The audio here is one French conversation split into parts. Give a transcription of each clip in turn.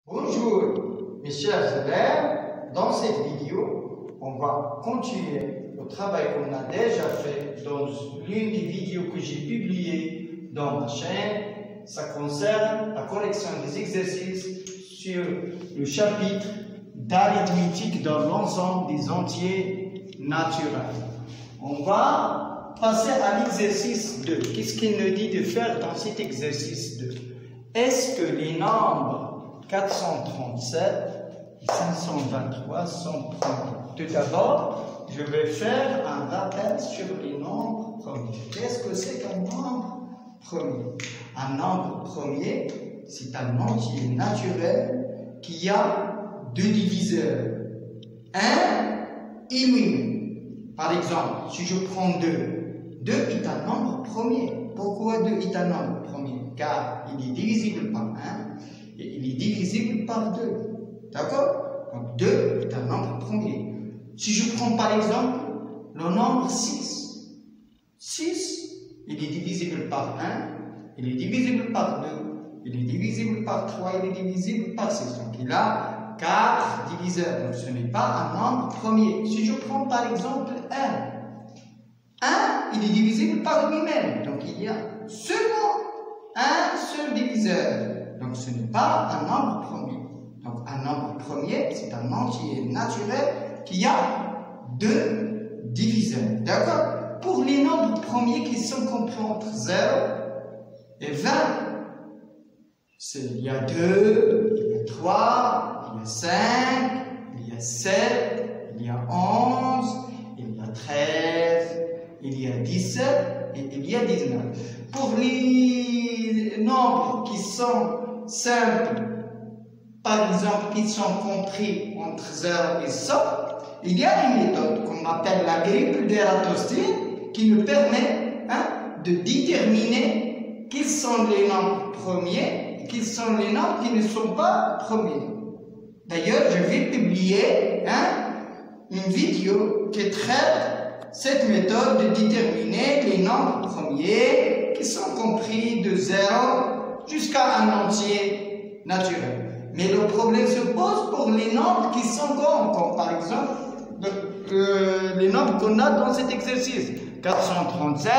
Bonjour mes chers élèves, dans cette vidéo, on va continuer le travail qu'on a déjà fait dans l'une des vidéos que j'ai publiées dans ma chaîne. Ça concerne la correction des exercices sur le chapitre d'arithmétique dans l'ensemble des entiers naturels. On va passer à l'exercice 2. Qu'est-ce qu'il nous dit de faire dans cet exercice 2? Est-ce que les nombres 437 et 523 sont premiers? Tout d'abord, je vais faire un rappel sur les nombres premiers. Qu'est-ce que c'est qu'un nombre premier? Un nombre premier, c'est un entier naturel qui a deux diviseurs, 1 et lui-même. Par exemple, si je prends 2, 2 est un nombre premier. Pourquoi 2 est un nombre premier? Car il est divisible par 1 et il est divisible par 2. D'accord? Donc 2 est un nombre premier. Si je prends par exemple le nombre 6, 6, il est divisible par 1, il est divisible par 2, il est divisible par 3, il est divisible par 6. Donc il a 4 diviseurs. Donc ce n'est pas un nombre premier. Si je prends par exemple 1, il est divisible par lui-même. Donc il y a seulement un seul diviseur. Donc ce n'est pas un nombre premier. Donc un nombre premier, c'est un entier naturel qui a deux diviseurs. D'accord? Pour les nombres premiers qui sont compris entre 0 et 20, il y a 2, il y a 3, il y a 5, il y a 7, il y a 11, il y a 13, il y a 17 et il y a 19. Pour les nombres qui sont simples, par exemple, qui sont compris entre 0 et 100, il y a une méthode qu'on appelle la grille d'Ératosthène qui nous permet de déterminer quels sont les nombres premiers et quels sont les nombres qui ne sont pas premiers. D'ailleurs, je vais publier une vidéo qui traite cette méthode de déterminer les nombres premiers qui sont compris de 0 jusqu'à un entier naturel. Mais le problème se pose pour les nombres qui sont grands, comme par exemple les nombres qu'on a dans cet exercice, 437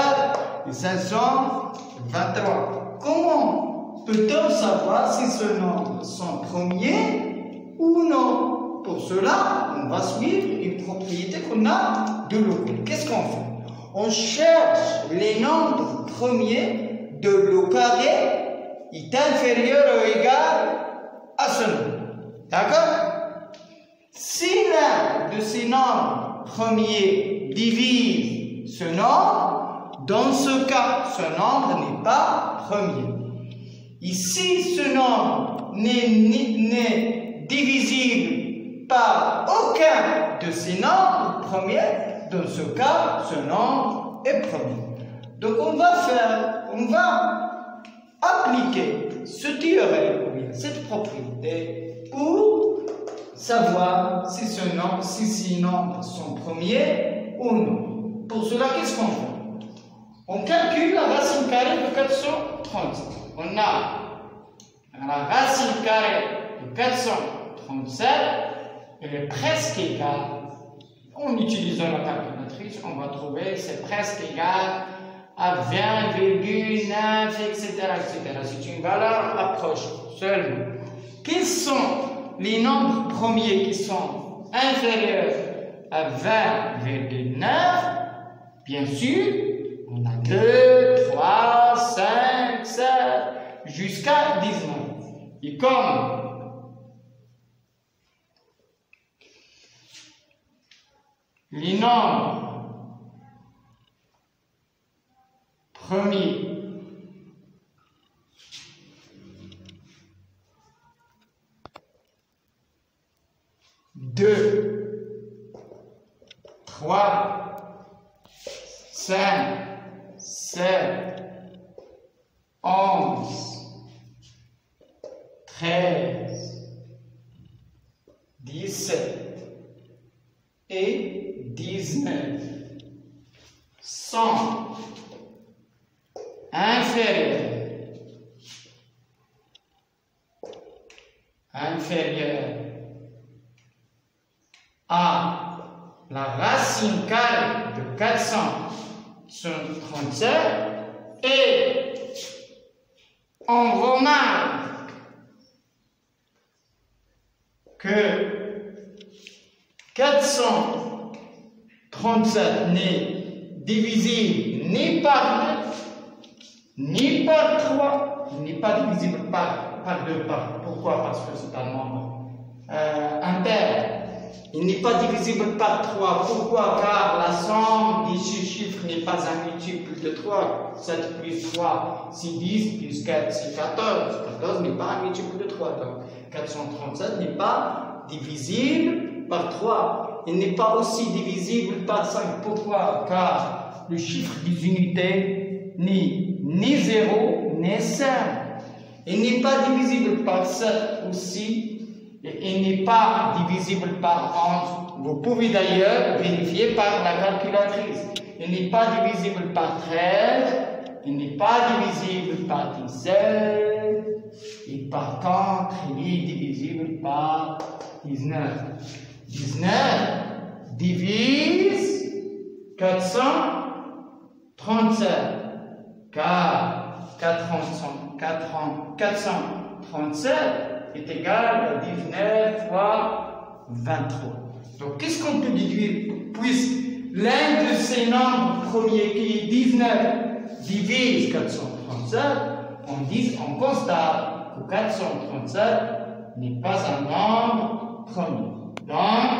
et 523. Comment peut-on savoir si ce nombre sont premiers ou non? Pour cela, on va suivre une propriété qu'on a de l'OCAL. Qu'est-ce qu'on fait? On cherche les nombres premiers de l'O carré est inférieur ou égal à ce nombre. D'accord? Si l'un de ces nombres premiers divise ce nombre, dans ce cas, ce nombre n'est pas premier. Et si ce nombre n'est divisible par aucun de ces nombres premiers, dans ce cas, ce nombre est premier. Donc on va appliquer ce théorème, ou bien cette propriété, pour savoir si ces nombres sont premiers ou non. Pour cela, qu'est-ce qu'on fait? On calcule la racine carrée de 437. On a la racine carrée de 437, elle est presque égale. En utilisant la calculatrice, on va trouver c'est presque égal à 20,9, etc., etc. C'est une valeur approche seulement. Quels sont les nombres premiers qui sont inférieurs à 20,9? Bien sûr, on a 2, 3, 5, 7, jusqu'à 19. Et comme les nombres premiers deux, 3, 5, 7, 11, 13, 17 et 19 sont inférieurs inférieur à la racine carrée de 437 et on remarque que 437 n'est divisible ni par 2, ni par 3, il n'est pas divisible par 2. Pourquoi? Parce que c'est un nombre impair. Il n'est pas divisible par 3. Pourquoi? Car la somme de ce chiffre n'est pas un multiple de 3. 7 plus 3, c'est 10, plus 4, c'est 14. 14 n'est pas un multiple de 3. Donc 437 n'est pas divisible par 3. Il n'est pas aussi divisible par 5. Pourquoi? Car le chiffre des unités n'est ni 0, ni 5. Il n'est pas divisible par 7 aussi. Et il n'est pas divisible par 11. Vous pouvez d'ailleurs vérifier par la calculatrice. Il n'est pas divisible par 13. Il n'est pas divisible par 17. Et par contre, il est divisible par 19. 19 divise 437. Car 437 est égal à 19 fois 23. Donc, qu'est-ce qu'on peut déduire? Puisque l'un de ces nombres premiers qui est 19 divise 437, on constate que 437 n'est pas un nombre premier. Donc,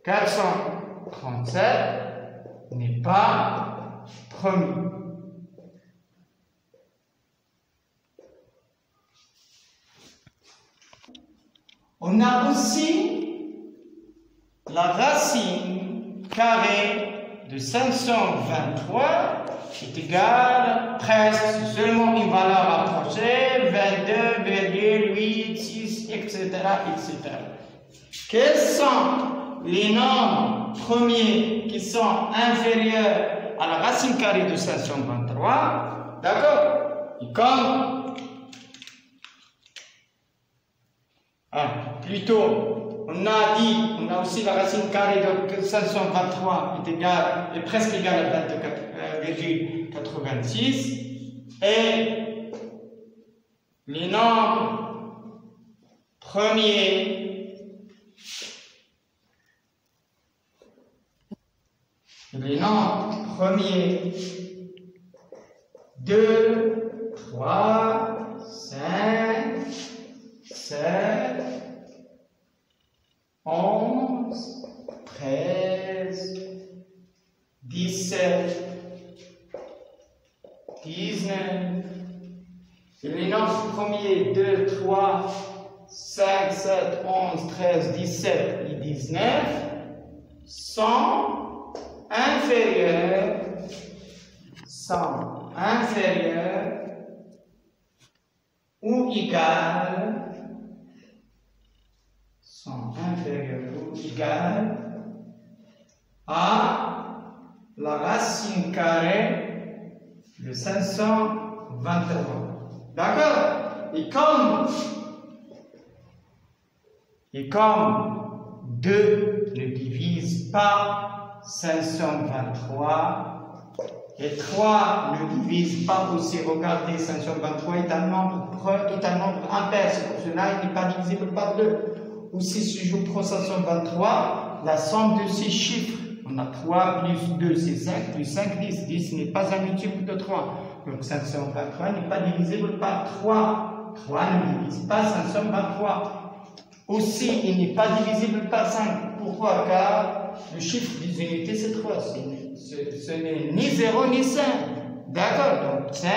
437 n'est pas premier. On a aussi la racine carrée de 523 qui est égale presque seulement une valeur approchée, 22,86, etc., etc. Quels sont les nombres premiers qui sont inférieurs à la racine carrée de 523? D'accord? Et comme plutôt, on a aussi la racine carrée de 523 est presque égale à 24,86 et les nombres premiers, 2, 3, 5, 7, 11, 13, 17, 19. Et les nombres premiers 2, 3, 5, 7, 11, 13, 17 et 19 sont inférieurs ou égales à la racine carrée de 523. D'accord? Et comme 2 ne divise pas 523 et 3 ne divise pas aussi, regardez, 523 est un nombre impair, c'est pour cela qu'il n'est pas divisible par 2. Aussi, si je prends 523, la somme de ces chiffres, on a 3 plus 2, c'est 5, plus 5, 10. 10 n'est pas un multiple de 3. Donc 523 n'est pas divisible par 3. 3 ne divise pas 523. Aussi, il n'est pas divisible par 5. Pourquoi? Car le chiffre des unités, c'est 3. Ce n'est ni 0 ni 5. D'accord? Donc 5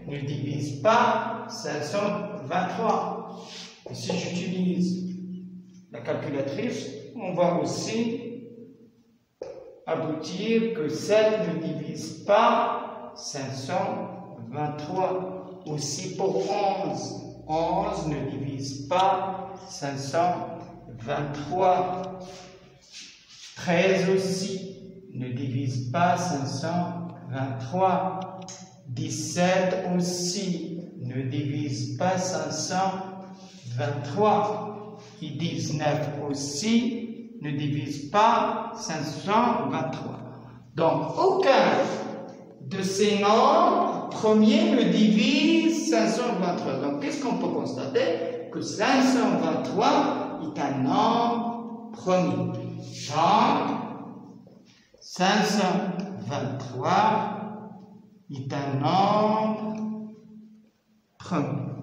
ne divise pas 523. Et si j'utilise la calculatrice, on va aussi aboutir que 7 ne divise pas 523. Aussi pour 11. 11 ne divise pas 523. 13 aussi ne divise pas 523. 17 aussi ne divise pas 523. 23 qui disent 9 aussi ne divise pas 523. Donc, aucun de ces nombres premiers ne divise 523. Donc, qu'est-ce qu'on peut constater? Que 523 est un nombre premier. Donc, 523 est un nombre premier.